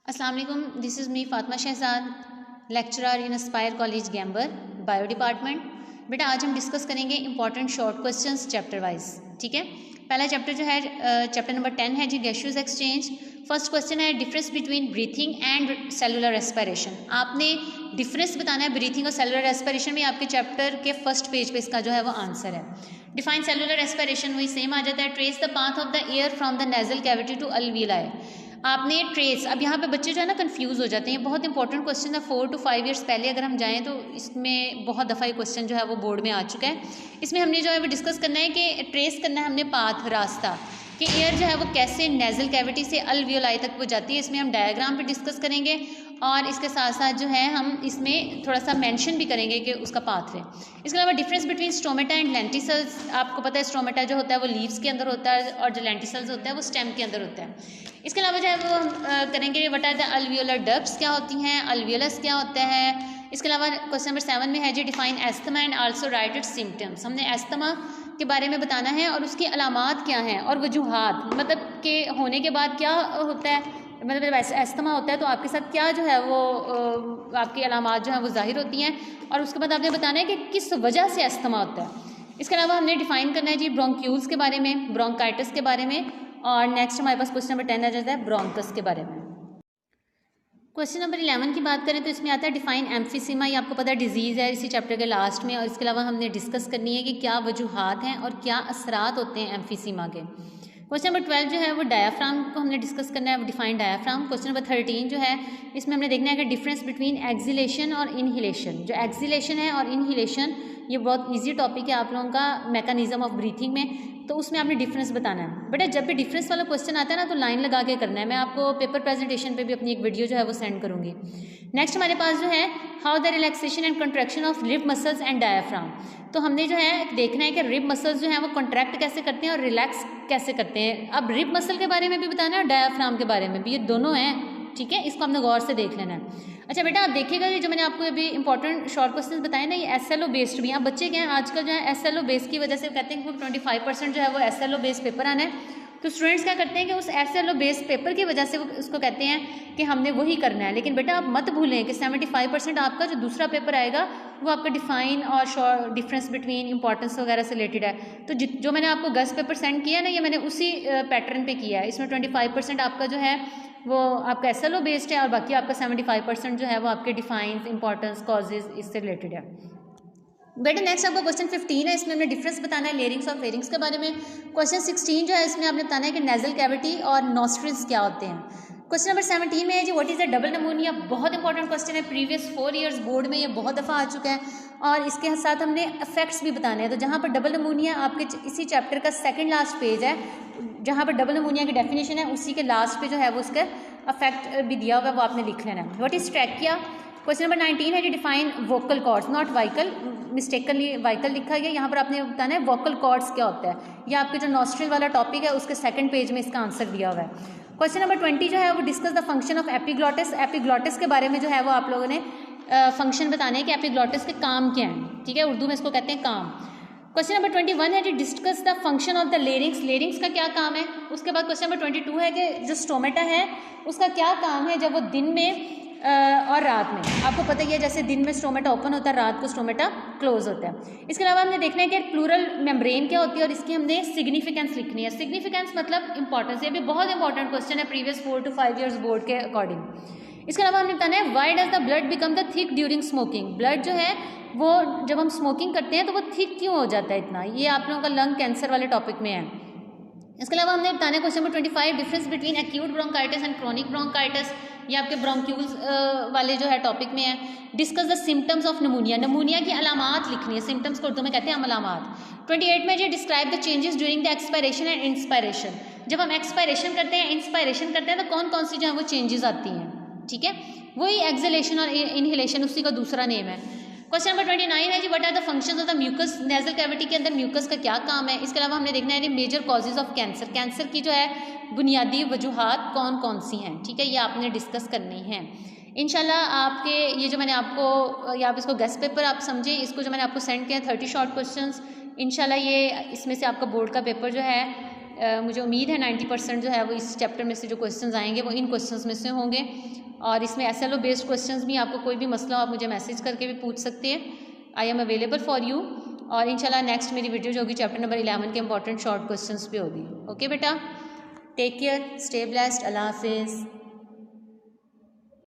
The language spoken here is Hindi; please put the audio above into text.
अस्सलाम वालेकुम, this is me Fatima Shahzad, lecturer in Aspire college Gambar, bio department. बेटा आज हम डिस्कस करेंगे important short questions chapter wise. ठीक है, पहला चैप्टर जो है चैप्टर नंबर 10 है जी, गैसियस एक्सचेंज। फर्स्ट क्वेश्चन है difference between breathing and cellular respiration. आपने डिफरेंस बताना है ब्रीथिंग और सेलुलर रेस्पिरेशन में। आपके चैप्टर के फर्स्ट पेज पे इसका जो है वो आंसर है। डिफाइन सेलुलर रेस्पिरेशन, वही सेम आ जाता है। Trace the path of the air from the nasal cavity to alveoli. आपने ट्रेस, अब यहाँ पे बच्चे जो है ना कंफ्यूज हो जाते हैं। बहुत इंपॉर्टेंट क्वेश्चन है, 4 to 5 ईयर्स पहले अगर हम जाएँ तो इसमें बहुत दफ़ा ये क्वेश्चन जो है वो बोर्ड में आ चुका है। इसमें हमने जो है वो डिस्कस करना है कि ट्रेस करना है हमने पाथ, रास्ता, कि एयर जो है वो कैसे नेजल कैविटी से अल्वियोलाई तक वो जाती है। इसमें हम डायग्राम पे डिस्कस करेंगे और इसके साथ साथ जो है हम इसमें थोड़ा सा मेंशन भी करेंगे कि उसका पाथ है। इसके अलावा difference between stomata and lenticels. आपको पता है स्टोमेटा जो होता है वो लीव्स के अंदर होता है और जो लेंटिसल्स होता है वो स्टेम के अंदर होता है। इसके अलावा जो है वो हम करेंगे what are the alveolar ducts क्या होती हैं, अल्वियोलस क्या होता है। इसके अलावा क्वेश्चन नंबर 7 में है जी define asthma and also write its symptoms. हमने एस्थमा के बारे में बताना है और उसकी अलामात क्या हैं और वजूहात, मतलब के होने के बाद क्या होता है, मतलब एस्थमा होता है तो आपके साथ क्या जो है वो आपकी अलामात जो है वो जाहिर होती हैं, और उसके बाद आपने बताना है कि किस वजह से एस्थमा होता है। इसके अलावा हमने डिफाइन करना है जी ब्रोंक्यूल्स के बारे में, ब्रोंकाइटिस के बारे में, और नेक्स्ट हमारे पास क्वेश्चन नंबर 10 आ जाता है ब्रोंकस के बारे में। क्वेश्चन नंबर 11 की बात करें तो इसमें आता है डिफाइन एम्फीसीमा। ये आपको पता है डिजीज़ है इसी चैप्टर के लास्ट में, और इसके अलावा हमने डिस्कस करनी है कि क्या वजूहात हैं और क्या असरात होते हैं एम्फीसीमा के। क्वेश्चन नंबर 12 जो है वो डायाफ्राम को हमने डिस्कस करना है, डिफाइन डायाफ्राम। क्वेश्चन नंबर 13 जो है इसमें हमने देखना है कि डिफरेंस बिटवीन एक्सिलेशन और इनहिलेशन। जो एक्सिलेशन है और इनहिलेशन ये बहुत इजी टॉपिक है आप लोगों का मैकेनिज्म ऑफ ब्रीथिंग में, तो उसमें आपने डिफरेंस बताना है। बेटा जब भी डिफरेंस वाला क्वेश्चन आता है ना तो लाइन लगा के करना है। मैं आपको पेपर प्रेजेंटेशन पे भी अपनी एक वीडियो जो है वो सेंड करूँगी। नेक्स्ट हमारे पास जो है how the relaxation and contraction of rib muscles and diaphragm. तो हमने जो है देखना है कि रिब मसल्स जो है वो कॉन्ट्रैक्ट कैसे करते हैं और रिलैक्स कैसे करते हैं। अब रिब मसल के बारे में भी बताना है और डायाफ्राम के बारे में भी, ये दोनों हैं। ठीक है, इसको हमने गौर से देख लेना है। अच्छा बेटा आप देखिएगा ये जो मैंने आपको अभी इंपॉर्टेंट शॉर्ट क्वेश्चन बताए ना, ये SLO बेस्ड भी हैं। आप बच्चे क्या हैं आजकल जो है SLO बेस की वजह से कहते हैं कि 25% जो है वो SLO बेस पेपर आना है, तो स्टूडेंट्स क्या करते हैं कि उस SLO बेस पेपर की वजह से वो उसको कहते हैं कि हमने वही करना है। लेकिन बेटा आप मत भूलें कि 75% आपका जो दूसरा पेपर आएगा वो आपका डिफाइन और शॉर्ट डिफरेंस बिटवीन इंपॉर्टेंस वगैरह से रिलेटेड है। तो जो मैंने आपको गेस्ट पेपर सेंड किया है ना, ये मैंने उसी पैटर्न पे किया है। इसमें 25% आपका जो है वो आपका SLO बेस्ड है और बाकी आपका 75% जो है वो आपके डिफाइन, इंपॉर्टेंस, कॉजेज इससे रिलेटेड है। बेटा नेक्स्ट आपका क्वेश्चन 15 है, इसमें हमने डिफरेंस बताना है लेरिंग्स और फेरिंग्स के बारे में। क्वेश्चन 16 जो है इसमें आपने बताना है कि नेजल कैविटी और नॉस्ट्रिल्स क्या होते हैं। क्वेश्चन नंबर 17 में है जी what is a double pneumonia. बहुत इंपॉर्टेंट क्वेश्चन है, प्रीवियस 4 ईयर्स बोर्ड में ये बहुत दफ़ा आ चुका है, और इसके साथ हमने इफेक्ट्स भी बताने हैं। तो जहाँ पर डबल नमोनिया आपके इसी चैप्टर का सेकंड लास्ट पेज है, जहाँ पर डबल नमोनिया की डेफिनेशन है उसी के लास्ट पे जो है वो उसका इफेक्ट भी दिया हुआ है, वो आपने लिख लेना है। What is trachea. Question number 19 है जी define vocal cords, not vical, mistakenly vical लिखा गया, यहाँ पर आपने बताना है वोकल कॉर्ड्स क्या होता है। यह आपके जो नॉस्ट्रिल वाला टॉपिक है उसके सेकंड पेज में इसका आंसर दिया हुआ है। क्वेश्चन नंबर 20 जो है वो discuss the function of epiglottis. Epiglottis के बारे में जो है वो आप लोगों ने फंक्शन बताने हैं कि एपिग्लॉटिस के काम क्या हैं। ठीक है, उर्दू में इसको कहते हैं काम। क्वेश्चन नंबर 21 है जी discuss the function of the larynx. Larynx का क्या काम है। उसके बाद क्वेश्चन नंबर 22 है कि जो स्टोमेटा है उसका क्या काम है जब वो दिन में और रात में। आपको पता ही है जैसे दिन में स्टोमेटा ओपन होता है, रात को स्टोमेटा क्लोज होता है। इसके अलावा हमने देखना है कि प्लूरल मेम्ब्रेन क्या होती है और इसकी हमने सिग्निफिकेंस लिखनी है। सिग्निफिकेंस मतलब इंपॉर्टेंस, ये भी बहुत इंपॉर्टेंट क्वेश्चन है प्रीवियस 4 to 5 ईयर्स बोर्ड के अकॉर्डिंग। इसके अलावा हमने बताना है why does the blood become the thick during smoking. Blood जो है वो जब हम स्मोकिंग करते हैं तो वो थिक क्यों हो जाता है इतना, ये आप लोगों का लंग कैंसर वाले टॉपिक में है। इसके अलावा हमने बताना है question number 25 difference between acute bronchitis and chronic bronchitis. ये आपके ब्रोंक्यूल्स वाले जो है टॉपिक में है। Discuss the symptoms of नमूनिया। नमूनिया की अलामात लिखनी है, सिम्टम्स को उर्दू में कहते हैं हम अलामात। 28 में जो describe the changes during the expiration and inspiration. जब हम एक्सपायरेशन करते हैं, इंस्पायरेशन करते हैं तो कौन कौन सी जो है वो चेंजेस आती हैं। ठीक है, वही एक्सलेशन और इनहेलेशन उसी का दूसरा नेम है। क्वेश्चन नंबर 29 है जी what are the functions of the mucus. Nasal cavity के अंदर म्यूकस का क्या काम है। इसके अलावा हमने देखना है major causes of cancer. Cancer की जो है बुनियादी वजूहात कौन कौन सी हैं। ठीक है, ये आपने डिस्कस करनी है इंशाल्लाह। आपके ये जो मैंने आपको, या आप इसको गेस्ट पेपर आप समझे, इसको जो मैंने आपको सेंड किया 30 शॉर्ट क्वेश्चंस, इंशाल्लाह ये इसमें से आपका बोर्ड का पेपर जो है मुझे उम्मीद है 90% जो है वो इस चैप्टर में से जो क्वेश्चंस आएंगे वो इन क्वेश्चंस में से होंगे। और इसमें SLO बेस्ड क्वेश्चंस भी, आपको कोई भी मसला आप मुझे मैसेज करके भी पूछ सकते हैं। I am available for you. और इंशाल्लाह नेक्स्ट मेरी वीडियो जो होगी चैप्टर नंबर 11 के इंपॉर्टेंट शॉर्ट क्वेश्चंस पे होगी। ओके बेटा, टेक केयर, स्टे ब्लेस्ड, अल्लाह हाफिज़।